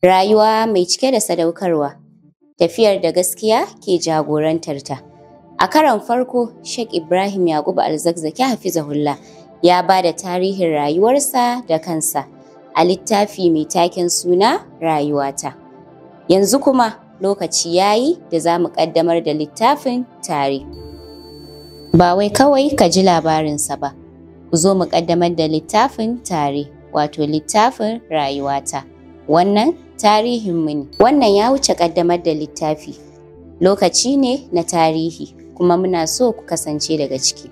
Rayuwa mai cike da sadaukarwa, tafiyar da gaskiya ke jagorantarta. A karon farko, Sheikh Ibrahim Yakubu Zakzaky hafizahullah ya ba da tarihin rayuwarsa da kansa a littafi mai taken suna Rayuwata. Yanzu kuma lokaci yayi da za mu ƙaddamar da littafin tare. Ba wai kawai ka ji labarinsa ba, ku zo mu ƙaddamar da littafin tare, wato littafin Rayuwata. Wannan tarihinmu ne. Wannan ya wuce ƙaddamar da littafi. Lokaci ne na tarihi, kuma muna so ku kasance daga ciki.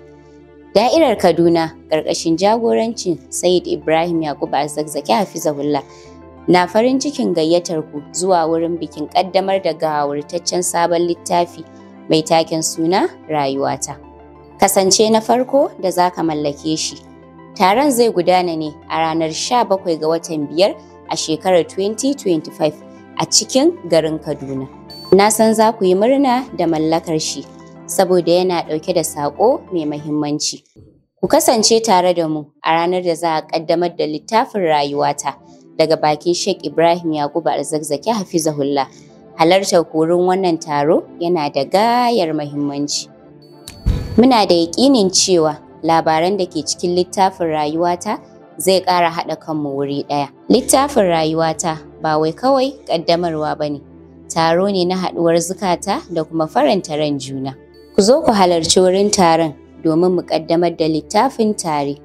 Da'irar Kaduna ƙarƙashin jagorancin Sayyid Ibrahim Yakubu Zakzaky hafizahullah na farin cikin gayyatar ku zuwa wurin bikin ƙaddamar da gawurtaccen sabon littafi mai taken suna Rayuwata. Kasance na farko da za ka mallake shi. Taron zai gudana ne a ranar 17 ga watan 5 a shekarar 2025 a cikin garin Kaduna. Na san za ku yi murna da mallakar shi saboda yana ɗauke da saƙo mai mahimmanci. Ku kasance tare da mu a ranar da za a ƙaddamar da littafin Rayuwata daga bakin Sheikh Ibrahim Yakubu Zakzaky hafizahullah. Halartar korin wannan taro yana da gayar mahimmanci. Muna da yaƙinin cewa labaran da ke cikin littafin Rayuwata zai ƙara haɗa kanmu wuri ɗaya. Littafin Rayuwata ba wai kawai ƙaddamarwa ba ne, taro ne na haɗuwar zukata da kuma faranta ran juna. Ku zo ku halarci wurin taron domin mu ƙaddamar da littafin tare.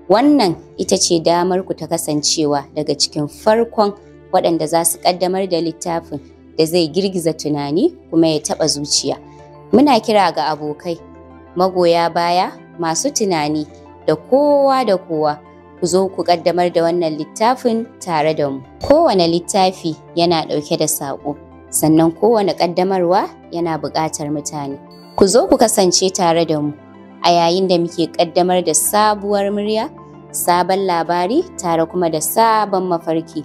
Wannan ita ce damar ku ta kasancewa daga cikin farkon waɗanda za su ƙaddamar da littafin da zai girgiza tunani kuma ya taɓa zuciya. Muna kira ga abokai, magoya baya, masu tunani da kowa da kowa. Ku zo ku ƙaddamar da wannan littafin tare da mu. Kowane littafi yana ɗauke da saƙo, sannan kowane ƙaddamarwa yana buƙatar mutane. Ku zo ku kasance tare da mu a yayin da muke ƙaddamar da sabuwar murya, sabon labari tare kuma da sabon mafarki.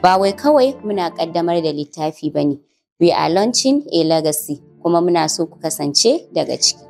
Ba wai kawai muna ƙaddamar da littafi ba ne, we are launching a legacy, kuma muna so ku kasance daga ciki.